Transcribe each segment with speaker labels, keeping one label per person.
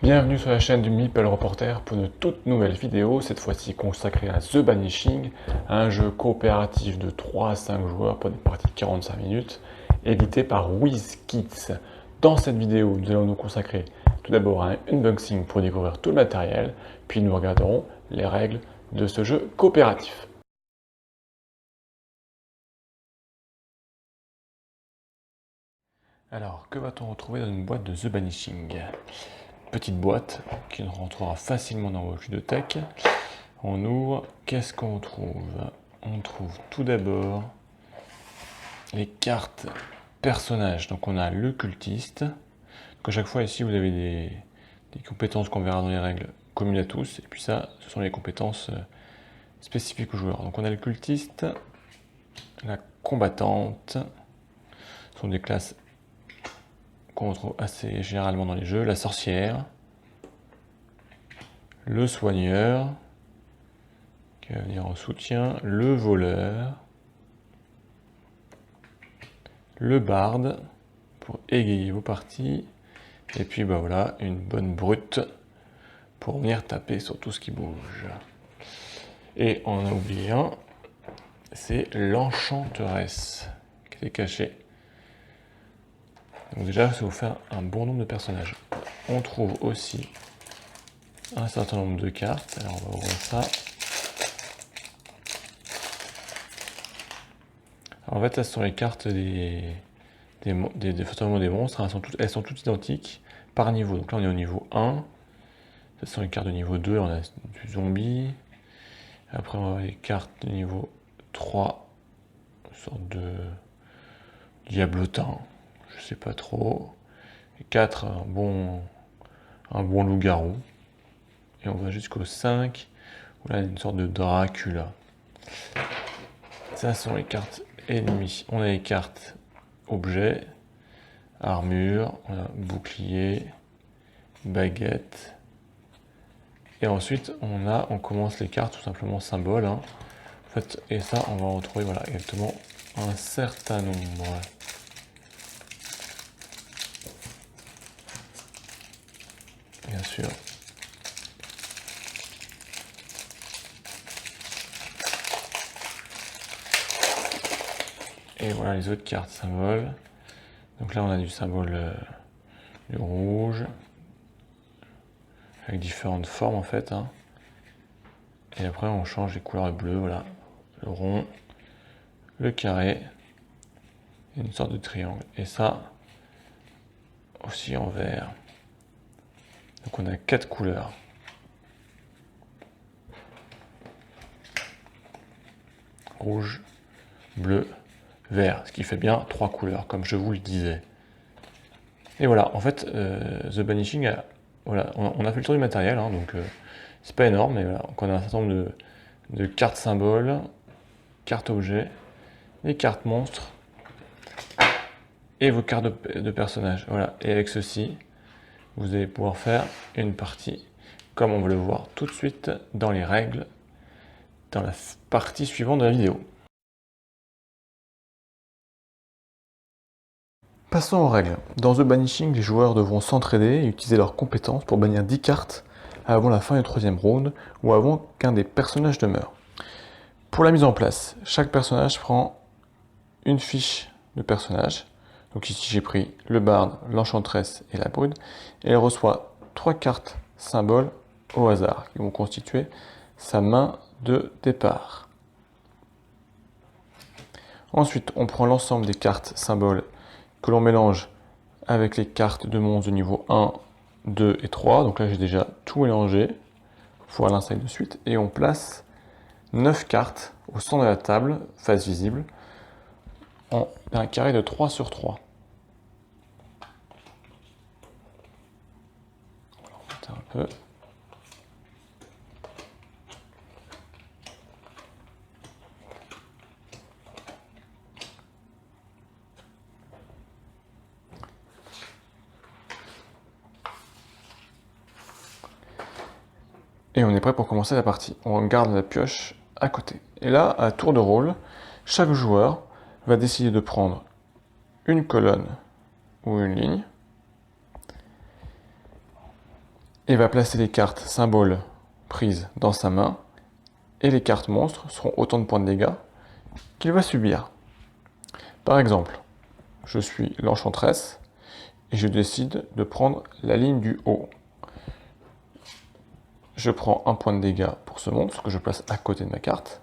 Speaker 1: Bienvenue sur la chaîne du Meeple Reporter pour une toute nouvelle vidéo, cette fois-ci consacrée à The Banishing, un jeu coopératif de 3 à 5 joueurs pour des parties de 45 minutes, édité par WizKids. Dans cette vidéo, nous allons nous consacrer tout d'abord à un unboxing pour découvrir tout le matériel, puis nous regarderons les règles de ce jeu coopératif. Alors, que va-t-on retrouver dans une boîte de The Banishing ? Petite boîte qui rentrera facilement dans vos ludothèques. On ouvre, qu'est-ce qu'on trouve? On trouve tout d'abord les cartes personnages. Donc on a le cultiste. Donc à chaque fois ici vous avez des compétences qu'on verra dans les règles communes à tous. Et puis ça, ce sont les compétences spécifiques aux joueurs. Donc on a le cultiste, la combattante. Ce sont des classes qu'on retrouve assez généralement dans les jeux. La sorcière, le soigneur, qui va venir en soutien, le voleur, le barde, pour égayer vos parties, et puis bah voilà, une bonne brute pour venir taper sur tout ce qui bouge. Et on en a oublié un, c'est l'enchanteresse, qui est cachée. Donc déjà, ça vous fait un bon nombre de personnages. On trouve aussi un certain nombre de cartes, alors on va ouvrir ça. Alors en fait, ça ce sont les cartes des monstres, elles sont toutes identiques par niveau. Donc là on est au niveau 1, ce sont les cartes de niveau 2, on a du zombie. Après on va avoir les cartes de niveau 3, une sorte de diablotin, je sais pas trop. Et 4, un bon loup-garou. Et on va jusqu'au 5, où là il y a une sorte de Dracula. Ça sont les cartes ennemies. On a les cartes objets, armure, on a bouclier, baguette. Et ensuite, on commence les cartes tout simplement symboles. En fait, et ça, on va en retrouver voilà, exactement un certain nombre. Bien sûr. Et voilà les autres cartes symboles. Donc là, on a du symbole du rouge, avec différentes formes en fait. Et après, on change les couleurs bleues, voilà. Le rond, le carré, et une sorte de triangle. Et ça, aussi en vert. Donc on a 4 couleurs. Rouge, bleu, vert, ce qui fait bien 3 couleurs, comme je vous le disais. Et voilà, en fait, The Banishing, voilà, on a fait le tour du matériel, donc c'est pas énorme, mais voilà, donc on a un certain nombre de cartes symboles, cartes objets, les cartes monstres, et vos cartes de personnages. Voilà, et avec ceci, vous allez pouvoir faire une partie, comme on va le voir tout de suite dans les règles, dans la partie suivante de la vidéo. Passons aux règles. Dans The Banishing, les joueurs devront s'entraider et utiliser leurs compétences pour bannir 10 cartes avant la fin du 3e round ou avant qu'un des personnages ne meure. Pour la mise en place, chaque personnage prend une fiche de personnage. Donc ici j'ai pris le barde, l'enchanteresse et la brute. Et elle reçoit 3 cartes symboles au hasard qui vont constituer sa main de départ. Ensuite, on prend l'ensemble des cartes symboles que l'on mélange avec les cartes de monstres de niveau 1, 2 et 3. Donc là j'ai déjà tout mélangé pour pouvoir l'installer de suite. Et on place 9 cartes au centre de la table, face visible, en un carré de 3 sur 3. On va remonter un peu. Et on est prêt pour commencer la partie. On garde la pioche à côté. Et là, à tour de rôle, chaque joueur va décider de prendre une colonne ou une ligne. et va placer les cartes symboles prises dans sa main, et les cartes monstres seront autant de points de dégâts qu'il va subir. Par exemple, je suis l'enchanteresse, et je décide de prendre la ligne du haut. Je prends un point de dégâts pour ce monstre que je place à côté de ma carte,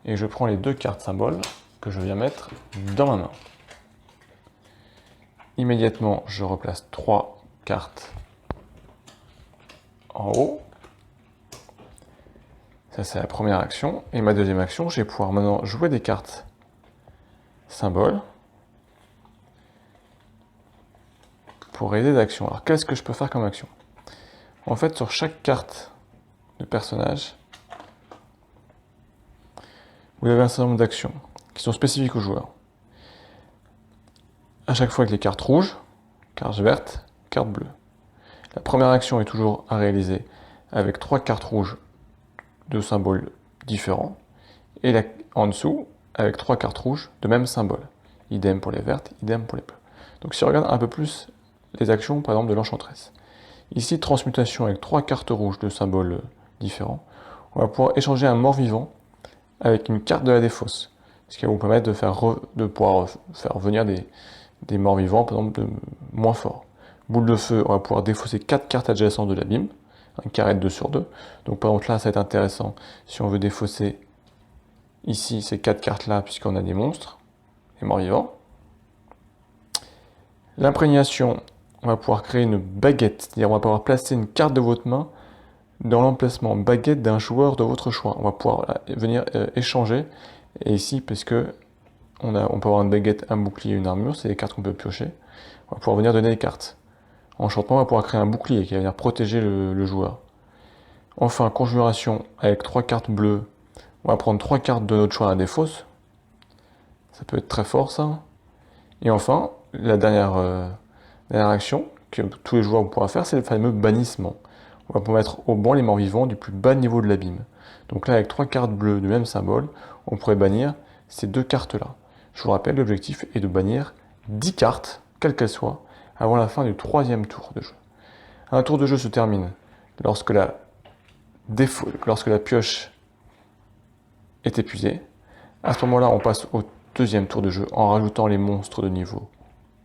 Speaker 1: et je prends les 2 cartes symboles que je viens mettre dans ma main. Immédiatement, je replace 3 cartes en haut. Ça, c'est la première action. Et ma deuxième action, je vais pouvoir maintenant jouer des cartes symboles pour aider d'actions. Alors, qu'est-ce que je peux faire comme action? En fait, sur chaque carte de personnage, vous avez un certain nombre d'actions qui sont spécifiques aux joueurs. À chaque fois avec les cartes rouges, carte verte, carte bleue. La première action est toujours à réaliser avec 3 cartes rouges de symboles différents, et en dessous avec 3 cartes rouges de même symbole. Idem pour les vertes, idem pour les bleues. Donc si on regarde un peu plus les actions, par exemple de l'enchanteresse. Ici, transmutation avec 3 cartes rouges de symboles différents. On va pouvoir échanger un mort-vivant avec une carte de la défausse, ce qui va vous permettre de pouvoir faire venir des morts-vivants, par exemple, moins forts. Boule de feu, on va pouvoir défausser 4 cartes adjacentes de l'abîme, un carré de 2 sur 2. Donc par exemple là, ça va être intéressant si on veut défausser ici ces 4 cartes-là, puisqu'on a des monstres, des morts-vivants. L'imprégnation, on va pouvoir créer une baguette, c'est-à-dire on va pouvoir placer une carte de votre main dans l'emplacement baguette d'un joueur de votre choix. On va pouvoir venir échanger, et ici, parce que on peut avoir une baguette, un bouclier, une armure, c'est des cartes qu'on peut piocher. On va pouvoir venir donner des cartes. Enchantement, on va pouvoir créer un bouclier qui va venir protéger le joueur. Enfin, conjuration avec 3 cartes bleues. On va prendre 3 cartes de notre choix à la défausse. Ça peut être très fort, ça. Et enfin, la dernière action que tous les joueurs pourront faire, c'est le fameux bannissement. On va pouvoir mettre au banc les morts vivants du plus bas niveau de l'abîme. Donc là, avec 3 cartes bleues du même symbole, on pourrait bannir ces 2 cartes-là. Je vous rappelle, l'objectif est de bannir 10 cartes, quelles qu'elles soient, avant la fin du 3e tour de jeu. Un tour de jeu se termine lorsque la pioche est épuisée. À ce moment-là, on passe au 2e tour de jeu en rajoutant les monstres de niveau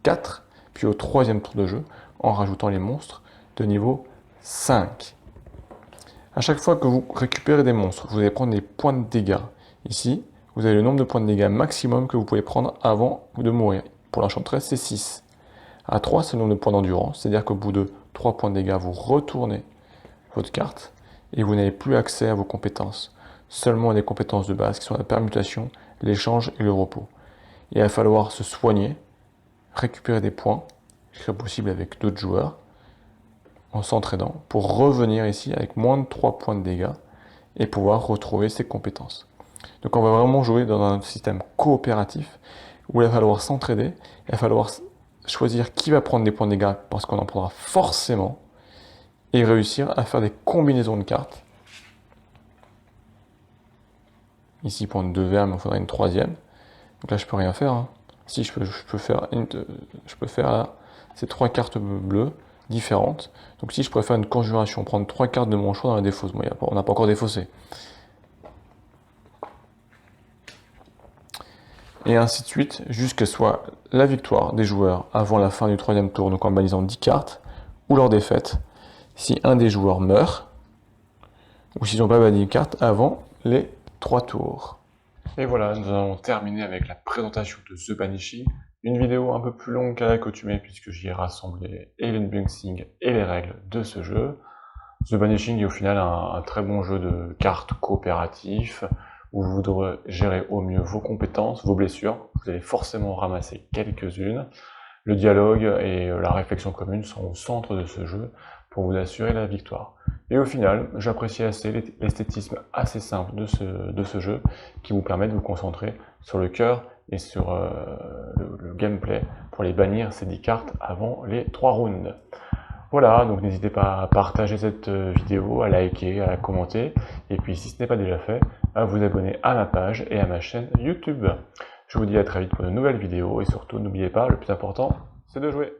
Speaker 1: 4, puis au 3e tour de jeu en rajoutant les monstres de niveau 5. À chaque fois que vous récupérez des monstres, vous allez prendre des points de dégâts. Ici, vous avez le nombre de points de dégâts maximum que vous pouvez prendre avant de mourir. Pour l'enchanteresse, c'est 6. À 3, c'est le nombre de points d'endurance, c'est-à-dire qu'au bout de 3 points de dégâts, vous retournez votre carte et vous n'avez plus accès à vos compétences. Seulement à des compétences de base qui sont la permutation, l'échange et le repos. Et il va falloir se soigner, récupérer des points, ce qui serait possible avec d'autres joueurs, en s'entraînant, pour revenir ici avec moins de 3 points de dégâts et pouvoir retrouver ses compétences. Donc on va vraiment jouer dans un système coopératif où il va falloir s'entraider, il va falloir choisir qui va prendre des points de dégâts parce qu'on en prendra forcément, et réussir à faire des combinaisons de cartes. Ici pour une 2 verts, mais il faudrait une 3e. Donc là je peux rien faire. Hein. Si je peux faire là, ces 3 cartes bleues différentes. Donc si je pourrais faire une conjuration, prendre 3 cartes de mon choix dans la défausse. Bon, on n'a pas encore défaussé. Et ainsi de suite, jusqu'à soit la victoire des joueurs avant la fin du 3e tour, donc en bannissant 10 cartes, ou leur défaite, si un des joueurs meurt, ou s'ils n'ont pas banni une carte avant les 3 tours. Et voilà, nous avons terminé avec la présentation de The Banishing, une vidéo un peu plus longue qu'à l'accoutumée puisque j'y ai rassemblé et l'unboxing et les règles de ce jeu. The Banishing est au final un très bon jeu de cartes coopératif, où vous devrez gérer au mieux vos compétences, vos blessures. Vous allez forcément ramasser quelques-unes. Le dialogue et la réflexion commune sont au centre de ce jeu pour vous assurer la victoire. Et au final, j'apprécie assez l'esthétisme assez simple de ce jeu qui vous permet de vous concentrer sur le cœur et sur le gameplay pour les bannir ces 10 cartes avant les 3 rounds. Voilà, donc n'hésitez pas à partager cette vidéo, à liker, à la commenter, et puis si ce n'est pas déjà fait, à vous abonner à ma page et à ma chaîne YouTube. Je vous dis à très vite pour de nouvelles vidéos, et surtout n'oubliez pas, le plus important, c'est de jouer.